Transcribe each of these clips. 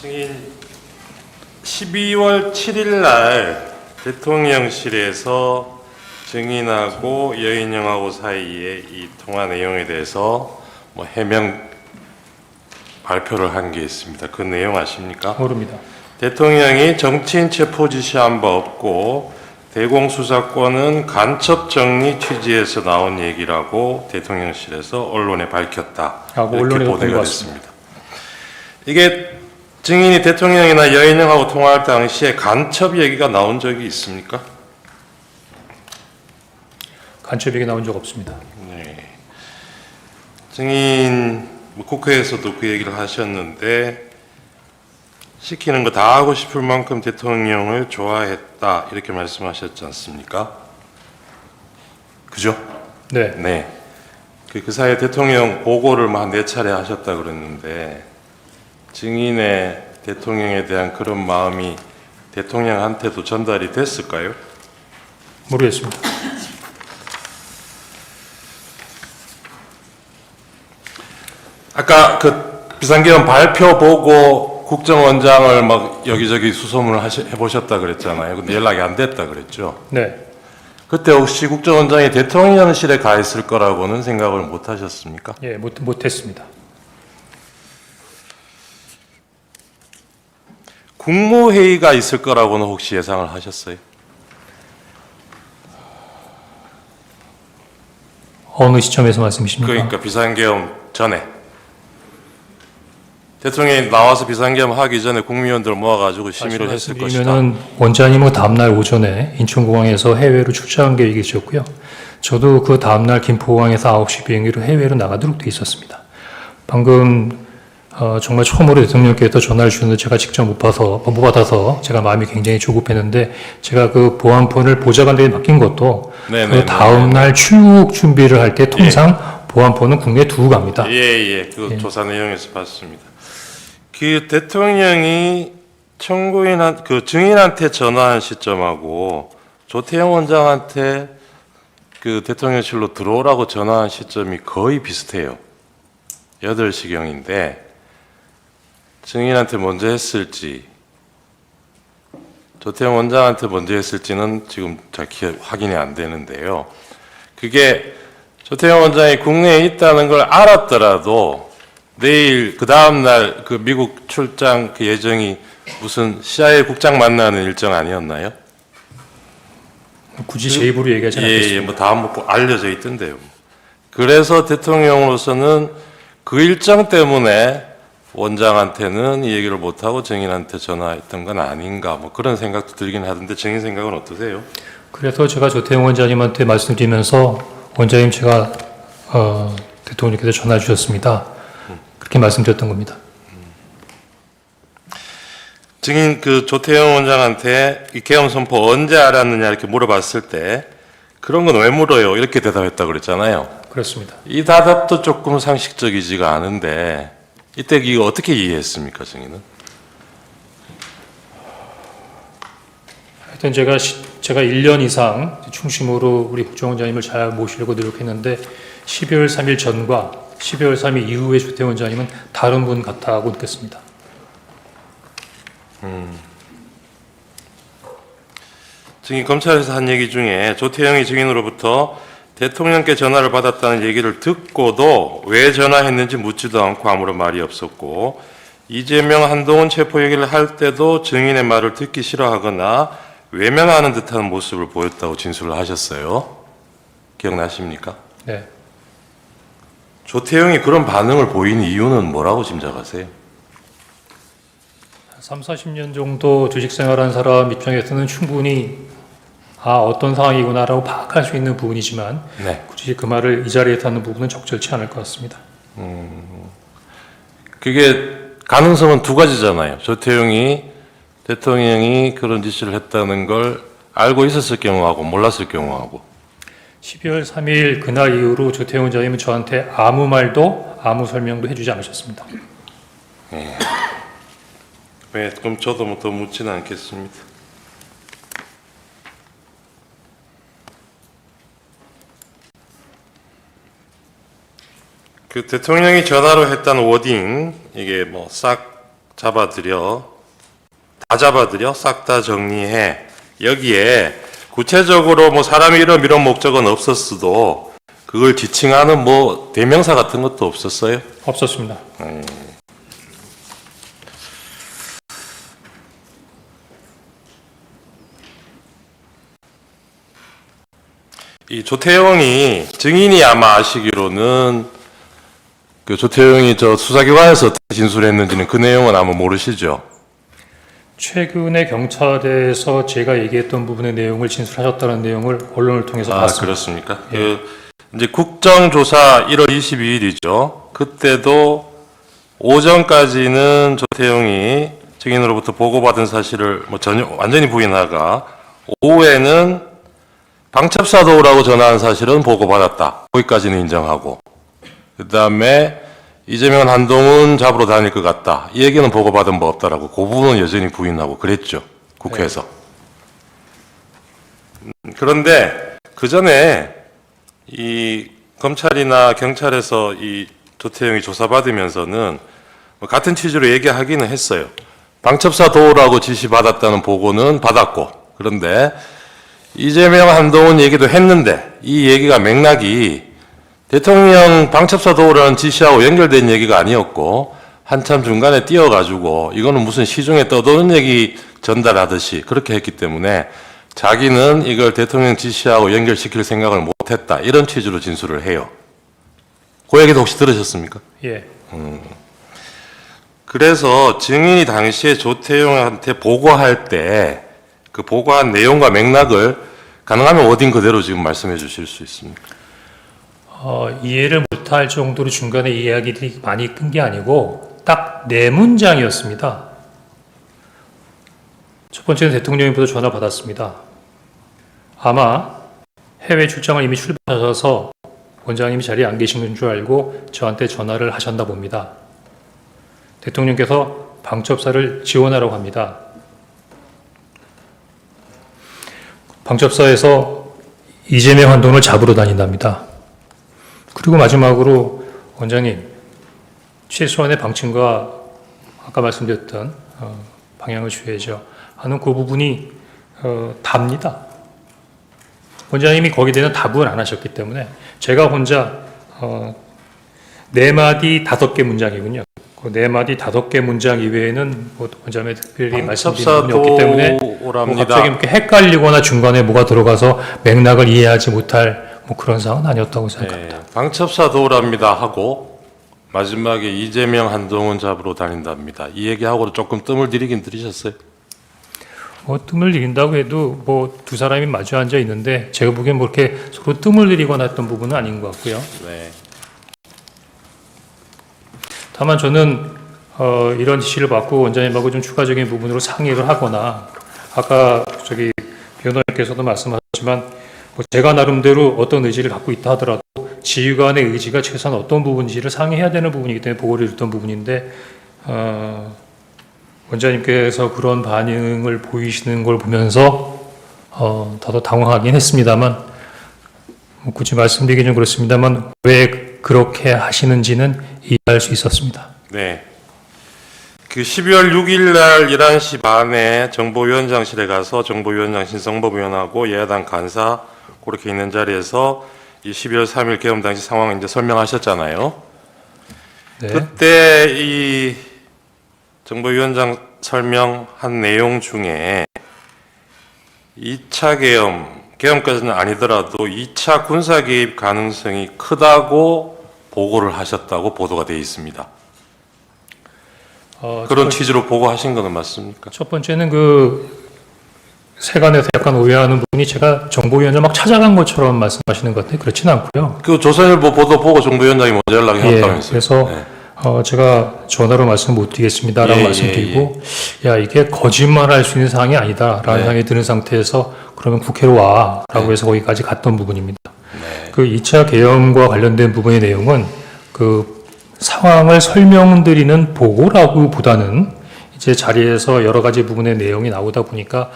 증인 12월 7일 날 대통령실에서 증인하고 여인영하고 사이에 이 통화 내용에 대해서 해명 발표를 한 게 있습니다. 그 내용 아십니까? 모릅니다. 대통령이 정치인 체포 지시한 바 없고 대공수사권은 간첩 정리 취지에서 나온 얘기라고 대통령실에서 언론에 밝혔다라고 이렇게 보도가 됐습니다. 이게 증인이 대통령이나 여인영하고 통화할 당시에 간첩 얘기가 나온 적이 있습니까? 간첩 얘기 나온 적 없습니다. 네. 증인 국회에서도 그 얘기를 하셨는데 시키는 거 다 하고 싶을 만큼 대통령을 좋아했다 이렇게 말씀하셨지 않습니까? 그죠? 네. 네. 그 사이에 대통령 보고를 한 4차례 하셨다 그랬는데 증인의 대통령에 대한 그런 마음이 대통령한테도 전달이 됐을까요? 모르겠습니다. 아까 그 비상계엄 발표 보고 국정원장을 막 여기저기 수소문을 해보셨다 그랬잖아요. 근데 연락이 안 됐다 그랬죠. 네. 그때 혹시 국정원장이 대통령실에 가 있을 거라고는 생각을 못 하셨습니까? 예, 못했습니다. 국무회의가 있을 거라고는 혹시 예상을 하셨어요? 어느 시점에서 말씀이십니까? 그러니까 비상계엄 전에 대통령이 나와서 비상계엄 하기 전에 국무위원들 모아가지고 심의를 했을 것이다. 말씀드리면은 원장님은 다음날 오전에 인천공항에서 해외로 출장 계획이 있었고요. 저도 그 다음날 김포공항에서 9시 비행기로 해외로 나가도록 돼 있었습니다. 방금 정말 처음으로 대통령께서 전화를 주는데 제가 직접 못 받아서 제가 마음이 굉장히 조급했는데 제가 그 보안폰을 보좌관들이 맡긴 것도 그 다음날 출국 준비를 할 때 통상 보안폰은 국내에 두고 갑니다. 그 조사 내용에서 봤습니다. 그 대통령이 청구인 그 증인한테 전화한 시점하고 조태영 원장한테 그 대통령실로 들어오라고 전화한 시점이 거의 비슷해요. 8시경인데 증인한테 먼저 했을지 조태영 원장한테 먼저 했을지는 지금 잘 확인이 안 되는데요. 그게 조태영 원장이 국내에 있다는 걸 알았더라도 내일 그 다음날 그 미국 출장 그 예정이 무슨 CIA 국장 만나는 일정 아니었나요? 굳이 제 입으로 얘기하지 않겠습니다. 뭐 다음 알려져 있던데요. 그래서 대통령으로서는 그 일정 때문에 원장한테는 이 얘기를 못하고 증인한테 전화했던 건 아닌가 뭐 그런 생각도 들긴 하던데 증인 생각은 어떠세요? 그래서 제가 조태영 원장님한테 말씀드리면서 원장님 제가 대통령께서 전화 주셨습니다. 그렇게 말씀드렸던 겁니다. 증인 그 조태영 원장한테 이 계엄 선포 언제 알았느냐 이렇게 물어봤을 때 그런 건 왜 물어요? 이렇게 대답했다 그랬잖아요. 그렇습니다. 이 대답도 조금 상식적이지가 않은데 이때 이거 어떻게 이해했습니까, 증인은? 하여튼 제가 1년 이상 충심으로 우리 국정원장님을 잘 모시려고 노력했는데 12월 3일 전과 12월 3일 이후의 조태영 원장님은 다른 분 같다고 느꼈습니다. 증인 검찰에서 한 얘기 중에 조태영이 증인으로부터 대통령께 전화를 받았다는 얘기를 듣고도 왜 전화했는지 묻지도 않고 아무런 말이 없었고 이재명 한동훈 체포 얘기를 할 때도 증인의 말을 듣기 싫어하거나 외면하는 듯한 모습을 보였다고 진술을 하셨어요. 기억나십니까? 네. 조태영이 그런 반응을 보이는 이유는 뭐라고 짐작하세요? 3, 40년 정도 주식 생활한 사람 입장에서는 충분히 어떤 상황이구나라고 파악할 수 있는 부분이지만 굳이 그 말을 이 자리에서 하는 부분은 적절치 않을 것 같습니다. 그게 가능성은 두 가지잖아요. 조태영이 대통령이 그런 지시를 했다는 걸 알고 있었을 경우하고 몰랐을 경우하고 12월 3일 그날 이후로 조태영 원장님은 저한테 아무 말도 아무 설명도 해주지 않으셨습니다. 네, 그럼 저도 뭐 더 묻지는 않겠습니다. 그 대통령이 전화로 했다는 워딩 이게 뭐 싹 다 잡아들여 싹 다 정리해. 여기에 구체적으로 뭐 사람이 이런 목적은 없었어도 그걸 지칭하는 뭐 대명사 같은 것도 없었어요? 없었습니다. 이 조태용이 증인이 아마 아시기로는 그 조태용이 저 수사기관에서 어떻게 진술했는지는 그 내용은 아마 모르시죠? 최근에 경찰에서 제가 얘기했던 부분의 내용을 진술하셨다는 내용을 언론을 통해서 봤습니다. 그렇습니까? 이제 국정조사 1월 22일이죠. 그때도 오전까지는 조태용이 증인으로부터 보고받은 사실을 뭐 전혀 완전히 부인하가 오후에는 방첩사 도우라고 전화한 사실은 보고받았다. 거기까지는 인정하고 그 다음에 이재명 한동훈 잡으러 다닐 것 같다. 이 얘기는 보고받은 바 없다라고 그 부분은 여전히 부인하고 그랬죠. 국회에서. 그런데 그 전에 이 검찰이나 경찰에서 이 조태용이 조사받으면서는 뭐 같은 취지로 얘기하기는 했어요. 방첩사 도우라고 지시받았다는 보고는 받았고 그런데 이재명 한동훈 얘기도 했는데 이 얘기가 맥락이 대통령 방첩사 도우라는 지시하고 연결된 얘기가 아니었고 한참 중간에 띄어가지고 이거는 무슨 시중에 떠도는 얘기 전달하듯이 그렇게 했기 때문에 자기는 이걸 대통령 지시하고 연결시킬 생각을 못했다 이런 취지로 진술을 해요. 그 얘기도 혹시 들으셨습니까? 예. 그래서 증인이 당시에 조태용한테 보고할 때 그 보고한 내용과 맥락을 가능하면 워딩 그대로 지금 말씀해 주실 수 있습니까? 이해를 못할 정도로 중간에 이야기들이 많이 끈 게 아니고 딱 네 문장이었습니다. 첫 번째는 대통령님부터 전화 받았습니다. 아마 해외 출장을 이미 출발하셔서 원장님이 자리에 안 계신 줄 알고 저한테 전화를 하셨나 봅니다. 대통령께서 방첩사를 지원하라고 합니다. 방첩사에서 이재명 한동훈을 잡으러 다닌답니다. 그리고 마지막으로 원장님 최소한의 방침과 아까 말씀드렸던 방향을 주셔야죠 하는 그 부분이 답니다. 원장님이 거기에 대한 답을 안 하셨기 때문에 제가 혼자 4마디 5개 문장이군요. 그 4마디 5개 문장 이외에는 뭐 원장님이 특별히 말씀드린 부분이 없기 때문에 뭐 갑자기 이렇게 헷갈리거나 중간에 뭐가 들어가서 맥락을 이해하지 못할 뭐 그런 상황은 아니었다고 생각합니다. 방첩사 도우랍니다 하고 마지막에 이재명 한동훈 잡으러 다닌답니다. 이 얘기하고도 조금 뜸을 들이긴 들이셨어요? 뭐 뜸을 들인다고 해도 뭐 두 사람이 마주 앉아 있는데 제가 보기엔 뭐 이렇게 서로 뜸을 들이거나 했던 부분은 아닌 것 같고요. 네. 다만 저는 이런 지시를 받고 원장님하고 좀 추가적인 부분으로 상의를 하거나 아까 변호사님께서도 말씀하셨지만 뭐 제가 나름대로 어떤 의지를 갖고 있다 하더라도 지휘관의 의지가 최소한 어떤 부분인지를 상의해야 되는 부분이기 때문에 보고를 줬던 부분인데 원장님께서 그런 반응을 보이시는 걸 보면서 더더 당황하긴 했습니다만 뭐 굳이 말씀드리긴 좀 그렇습니다만 왜 그렇게 하시는지는 이해할 수 있었습니다. 네. 그 12월 6일 날 11시 반에 정보위원장실에 가서 정보위원장 신성범 의원하고 여야당 간사 그렇게 있는 자리에서 이 12월 3일 계엄 당시 상황을 이제 설명하셨잖아요. 네. 그때 이 정보위원장 설명한 내용 중에 2차 계엄까지는 아니더라도 2차 군사 개입 가능성이 크다고 보고를 하셨다고 보도가 되어 있습니다. 그런 취지로 보고하신 거는 맞습니까? 첫 번째는 그 세간에서 약간 오해하는 부분이 제가 정보위원장 막 찾아간 것처럼 말씀하시는 것 같아요. 그렇지는 않고요. 그 조선일보 보도 보고 정보위원장이 먼저 연락이 왔다면서요? 그래서 네. 제가 전화로 말씀 못 드리겠습니다라고 말씀드리고 야 이게 거짓말할 수 있는 사항이 아니다라는 생각이 드는 상태에서 그러면 국회로 와라고 해서 거기까지 갔던 부분입니다. 그 2차 계엄과 관련된 부분의 내용은 그 상황을 설명드리는 보고라고 보다는 이제 자리에서 여러 가지 부분의 내용이 나오다 보니까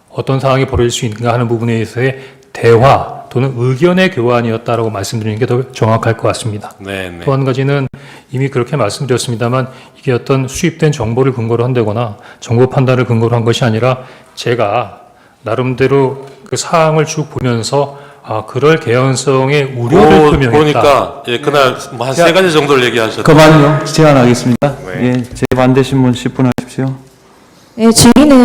어떤 상황이 벌어질 수 있는가 하는 부분에 대해서의 대화 또는 의견의 교환이었다라고 말씀드리는 게 더 정확할 것 같습니다. 네, 네. 또 한 가지는 이미 그렇게 말씀드렸습니다만 이게 어떤 수입된 정보를 근거로 한다거나 정보 판단을 근거로 한 것이 아니라 제가 나름대로 그 사항을 쭉 보면서 그럴 개연성의 우려를 표명했다. 보니까 예, 그날 뭐 한 세 가지 정도를 얘기하셨다. 그만요. 제안하겠습니다. 네. 예, 제 반대 신문 10분 하십시오. 네, 증인은